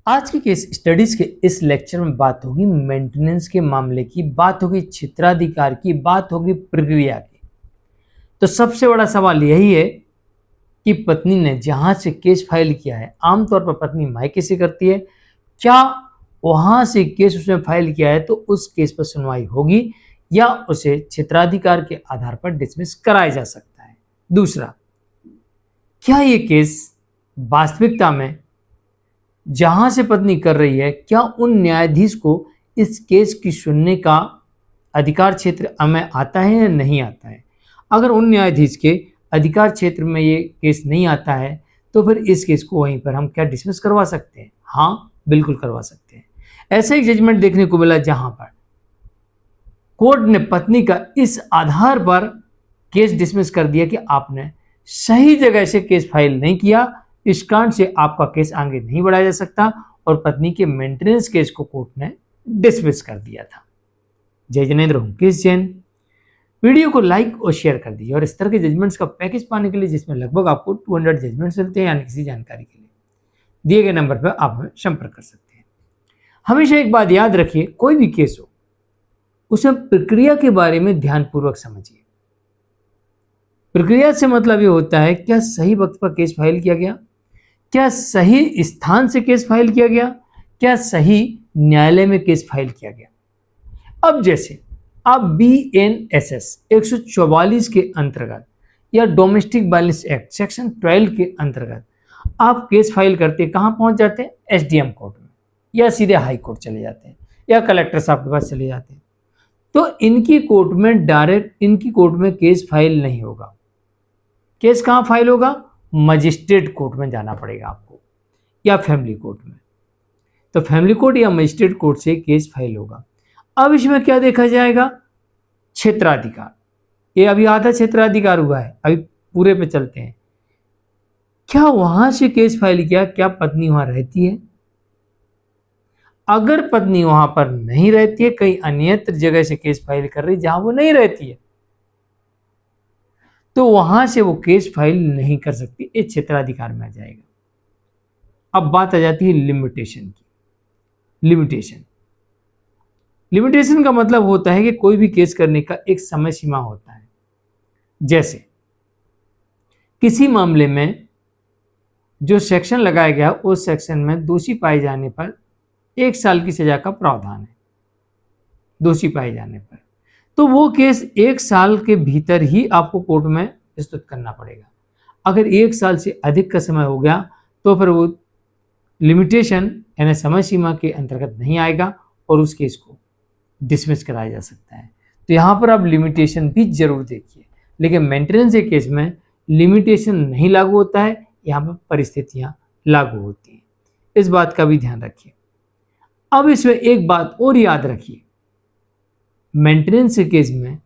आज की case studies के इस लेक्चर में बात होगी मेंटेनेंस के मामले की, बात होगी क्षेत्राधिकार की, बात होगी प्रक्रिया की। तो सबसे बड़ा सवाल यही है कि पत्नी ने जहां से केस फाइल किया है, आमतौर पर पत्नी मायके से करती है, क्या वहां से केस उसने फाइल किया है तो उस केस पर सुनवाई होगी या उसे क्षेत्राधिकार के आधार पर डिसमिस कराया जा सकता है। दूसरा, क्या ये केस वास्तविकता में जहां से पत्नी कर रही है, क्या उन न्यायाधीश को इस केस की सुनने का अधिकार क्षेत्र में आता है या नहीं आता है। अगर उन न्यायाधीश के अधिकार क्षेत्र में ये केस नहीं आता है तो फिर इस केस को वहीं पर हम क्या डिसमिस करवा सकते हैं? हाँ, बिल्कुल करवा सकते हैं। ऐसा एक जजमेंट देखने को मिला जहां पर कोर्ट ने पत्नी का इस आधार पर केस डिसमिस कर दिया कि आपने सही जगह से केस फाइल नहीं किया, इस कारण से आपका केस आगे नहीं बढ़ाया जा सकता और पत्नी के मेंटेनेंस केस को कोर्ट ने डिसमिस कर दिया था। जय जिनेंद्र हूं, केस जैन। वीडियो को लाइक और शेयर कर दीजिए और इस तरह के जजमेंट्स का पैकेज पाने के लिए जिसमें लगभग आपको 200 जजमेंट्स मिलते हैं, यानी किसी जानकारी के लिए दिए गए नंबर पर आप हमें संपर्क कर सकते हैं। हमेशा एक बात याद रखिए, कोई भी केस हो उसमें प्रक्रिया के बारे में ध्यानपूर्वक समझिए। प्रक्रिया से मतलब ये होता है क्या सही वक्त पर केस फाइल किया गया, क्या सही स्थान से केस फाइल किया गया, क्या सही न्यायालय में केस फाइल किया गया। अब जैसे आप BNSS 144 के अंतर्गत या डोमेस्टिक वायलेंस एक्ट सेक्शन 12 के अंतर्गत आप केस फाइल करते कहां पहुंच जाते हैं? SDM कोर्ट में, या सीधे हाई कोर्ट चले जाते हैं, या कलेक्टर साहब के पास चले जाते हैं। तो इनकी कोर्ट में डायरेक्ट इनकी कोर्ट में केस फाइल नहीं होगा। केस कहां फाइल होगा? मजिस्ट्रेट कोर्ट में जाना पड़ेगा आपको, या फैमिली कोर्ट में। तो फैमिली कोर्ट या मजिस्ट्रेट कोर्ट से केस फाइल होगा। अब इसमें क्या देखा जाएगा? क्षेत्राधिकार। ये अभी आधा क्षेत्राधिकार हुआ है, अभी पूरे पे चलते हैं। क्या वहां से केस फाइल किया, क्या पत्नी वहां रहती है? अगर पत्नी वहां पर नहीं रहती है, कहीं अन्यत्र जगह से केस फाइल कर रही जहां वो नहीं रहती है, तो वहां से वो केस फाइल नहीं कर सकती, इस क्षेत्राधिकार में आ जाएगा। अब बात आ जाती है लिमिटेशन की। लिमिटेशन का मतलब होता है कि कोई भी केस करने का एक समय सीमा होता है। जैसे किसी मामले में जो सेक्शन लगाया गया उस सेक्शन में दोषी पाए जाने पर 1 साल की सजा का प्रावधान है। दोषी पाए जाने पर तो वो केस 1 साल के भीतर ही आपको कोर्ट में प्रस्तुत करना पड़ेगा। अगर 1 साल से अधिक का समय हो गया तो फिर वो लिमिटेशन यानी समय सीमा के अंतर्गत नहीं आएगा और उस केस को डिसमिस कराया जा सकता है। तो यहाँ पर आप लिमिटेशन भी जरूर देखिए, लेकिन मेंटेनेंस के केस में लिमिटेशन नहीं लागू होता है, यहाँ पर परिस्थितियाँ लागू होती हैं। इस बात का भी ध्यान रखिए। अब इसमें एक बात और याद रखिए, मेंटेनेंस के केस में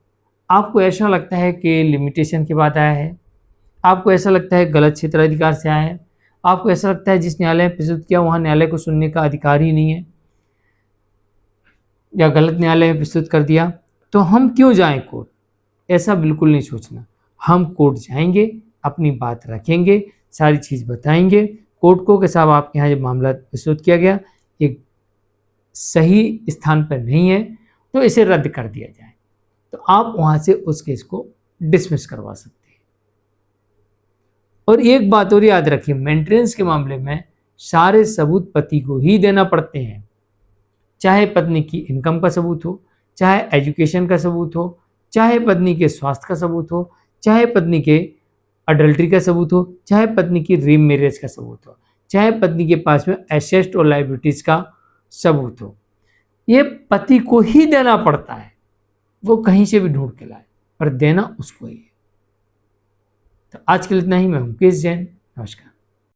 आपको ऐसा लगता है कि लिमिटेशन के बाद आया है, आपको ऐसा लगता है गलत क्षेत्राधिकार से आया है, आपको ऐसा लगता है जिस न्यायालय में प्रस्तुत किया वहाँ न्यायालय को सुनने का अधिकार ही नहीं है, या गलत न्यायालय में प्रस्तुत कर दिया, तो हम क्यों जाएं कोर्ट? ऐसा बिल्कुल नहीं सोचना। हम कोर्ट जाएंगे, अपनी बात रखेंगे, सारी चीज़ बताएंगे कोर्ट को कि साहब आपके यहाँ जब मामला प्रस्तुत किया गया एक सही स्थान पर नहीं है तो इसे रद्द कर दिया जाए, तो आप वहाँ से उस केस को डिसमिस करवा सकते हैं। और एक बात और याद रखिए, मेंटेनेंस के मामले में सारे सबूत पति को ही देना पड़ते हैं, चाहे पत्नी की इनकम का सबूत हो, चाहे एजुकेशन का सबूत हो, चाहे पत्नी के स्वास्थ्य का सबूत हो, चाहे पत्नी के अडल्ट्री का सबूत हो, चाहे पत्नी की रीमैरिज का सबूत हो, चाहे पत्नी के पास में एसेट्स और लायबिलिटीज का सबूत हो, ये पति को ही देना पड़ता है। वो कहीं से भी ढूंढ के लाए, पर देना उसको ही है। तो आज के लिए इतना ही। मैं हूं केस जैन, नमस्कार।